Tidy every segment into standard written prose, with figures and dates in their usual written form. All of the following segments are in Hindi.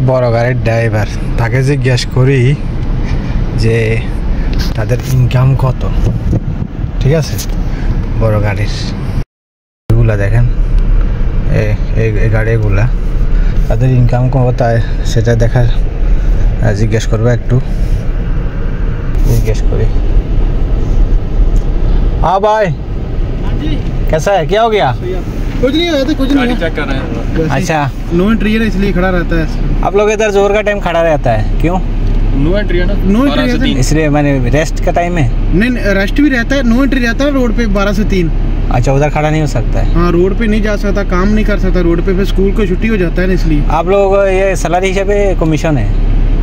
বড় গাড়ির ড্রাইভার, তাকে জিজ্ঞেস করি যে তাদের ইনকাম কত। ঠিক আছে, বড় গাড়ির এগুলা দেখেন, এই গাড়িগুলা তাদের ইনকাম কত সেটা দেখার জিজ্ঞেস করবো, একটু জিজ্ঞেস करी। हाँ भाई, कैसा है, क्या हो गया? कुछ नहीं होता, कुछ नहीं चेक कर रहे हैं। अच्छा, नो एंट्री है इसलिए खड़ा रहता है। आप लोग इधर जोर का टाइम खड़ा रहता है, क्यों? नो एंट्री है ना, नो एंट्री रहता है, इसलिए मैंने रेस्ट का टाइम है। नहीं रेस्ट भी रहता है, नो एंट्री रहता है रोड पे 12 से 3। अच्छा, उधर खड़ा नहीं हो सकता है। हाँ, रोड पे नहीं जा सकता, काम नहीं कर सकता रोड पे, फिर स्कूल को छुट्टी हो जाता है ना, इसलिए। आप लोग ये सैलरी हिसाब से कमीशन है?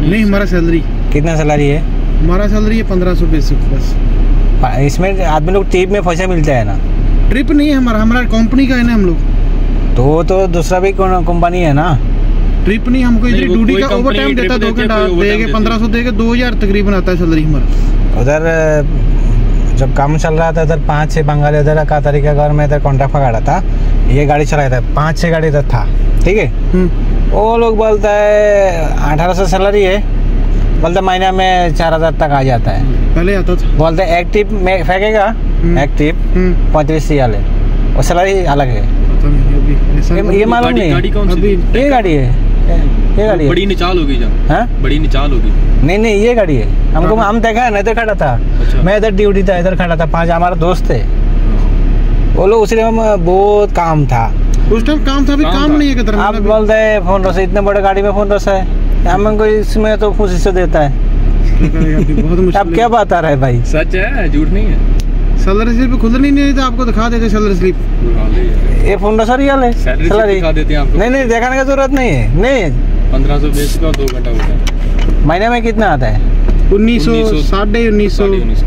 नहीं, हमारा सैलरी। कितना सैलरी है? हमारा सैलरी है 1500 बेसिक बस। इसमें आदमी लोग ट्रिप में पैसा मिलता है ना? ट्रिप नहीं है हमारा, हमारा कंपनी का है ना हम लोग। तो दूसरा भी कंपनी है ना? ट्रिप नहीं, हमको इधर ड्यूटी का ओवर टाइम देता, 2 घंटा देके 1500 देके 2000 तकरीबन आता है सैलरी हमारा। उधर जब काम चल रहा था इधर 5-6 बंगाली इधर का तरीका घर में इधर कॉन्ट्रैक्ट पकड़ा था, ये गाड़ी चलाया था, 5-6 गाड़ी इधर था। ठीक है, वो लोग बोलता है 1800 सैलरी है, बोलते महीना में 4000 तक आ जाता है। पहले आता था, बोलते एक ट्रिप में फेंकेगा, एक ट्रिप 35 रियाल है, और सैलरी अलग है। ये मालूम नहीं, गाड़ी कौन सी? ये गाड़ी है, ये गाड़ी है। बड़ी निचाल होगी जब, हाँ बड़ी निचाल होगी। नहीं, ये गाड़ी है। हमको हम देखा है ना, इधर खड़ा था। अच्छा। मैं इधर ड्यूटी था, इधर खड़ा था, 5 हमारा दोस्त थे, वो लोग उसी टाइम बहुत काम था, उस टाइम काम था, अभी काम नहीं है किधर। आप बोलते हैं फोन रस, इतने बड़े गाड़ी में फोन रस है, हमको इसमें तो खुशी से देता है। बहुत मुश्किल। अब क्या बात आ रहा है भाई? सच है, झूठ नहीं है। सैलरी स्लिप खुद नहीं देता, आपको दिखा देते सैलरी स्लिप। ये फोन रस रियल है, सैलरी दिखा देते हैं आपको। नहीं दिखाने की जरूरत नहीं है। नहीं, 1500 बेसिक और 2 घंटा होता है। महीने में कितना आता है? 1900, 1950।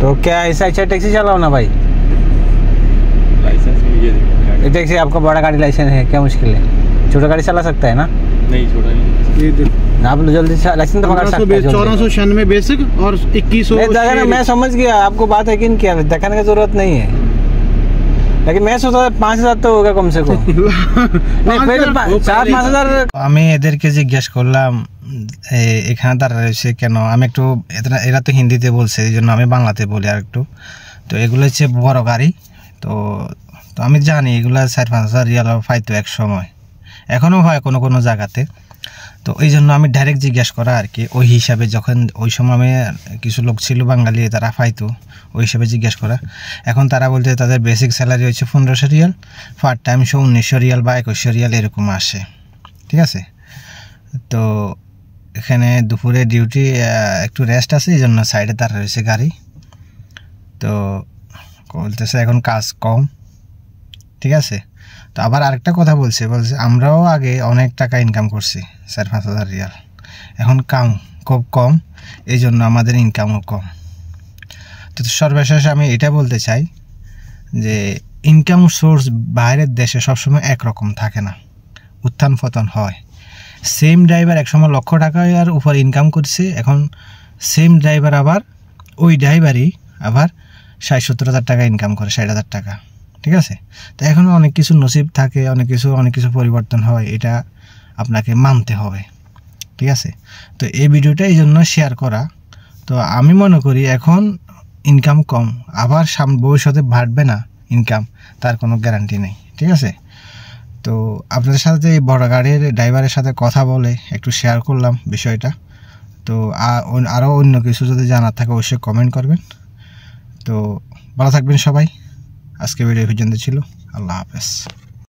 तो क्या ऐसा अच्छा टैक्सी चलाओ ना भाई। लाइसेंस लीजिए। ये टैक्सी, आपका बड़ा गाड़ी लाइसेंस है, क्या मुश्किल है? छोटा गाड़ी चला सकता है ना? नहीं, छोटा नहीं। ये आप जल्दी लाइसेंस तो पकड़ सकते हैं। 1496 बेसिक और 2100। मैं समझ गया, आपको बात है कि क्या दिखाने की जरूरत नहीं है, लेकिन मैं सोचा 5000 तो होगा कम से कम। 4-5000। আমি এদেরকে জিজ্ঞেস করলাম এখানে দাঁড়া রয়েছে কেন, আমি একটু এরা তো হিন্দিতে বলছে, এই জন্য আমি বাংলাতে বলি আর একটু। তো এগুলো হচ্ছে বড় গাড়ি, তো আমি জানি এগুলো 4-5000 রিয়াল পাইতো এক সময়, এখনও হয় কোনো কোনো জায়গাতে। তো এই জন্য আমি ডাইরেক্ট জিজ্ঞেস করা আর কি, ওই হিসাবে যখন ওই সময় আমি কিছু লোক ছিল বাঙালি, তারা পাইতো, ওই হিসাবে জিজ্ঞেস করা। এখন তারা বলতে তাদের বেসিক স্যালারি হচ্ছে 1500 রিয়াল, পার্ট টাইম 1900 রিয়াল বা 2100 রিয়াল এরকম আসে। ঠিক আছে, তো এখানে দুপুরে ডিউটি একটু রেস্ট আছে, এই জন্য সাইডে দাঁড়া রয়েছে গাড়ি। তো বলতেছে এখন কাজ কম। ঠিক আছে, তো আবার আরেকটা কথা বলছে আমরাও আগে অনেক টাকা ইনকাম করছি, 4-5000 রিয়াল, এখন খুব কম, এই জন্য আমাদের ইনকামও কম। তো সর্বশেষ আমি এটা বলতে চাই যে ইনকাম সোর্স বাইরের দেশে সবসময় একরকম থাকে না, উত্থান পতন হয়। সেম ড্রাইভার একসময় লক্ষ টাকার উপর ইনকাম করছে, এখন সেম ড্রাইভার আবার ওই ড্রাইভারই আবার 60-70 টাকা ইনকাম করে, 60,000 টাকা। ঠিক আছে, তো এখনও অনেক কিছু নসিব থাকে, অনেক কিছু পরিবর্তন হয়, এটা আপনাকে মানতে হবে। ঠিক আছে, তো এই ভিডিওটা এই জন্য শেয়ার করা। তো আমি মনে করি এখন ইনকাম কম, আবার ভবিষ্যতে বাড়বে না ইনকাম, তার কোনো গ্যারান্টি নেই। ঠিক আছে, তো আপনাদের সাথে এই বড় গাড়ির ড্রাইভারের সাথে কথা বলে একটু শেয়ার করলাম বিষয়টা। তো আরও অন্য কিছু যদি জানার থাকে অবশ্যই কমেন্ট করবেন। তো ভালো থাকবেন সবাই। আজকে ভিডিও পর্যন্ত ছিল, আল্লাহ হাফেজ।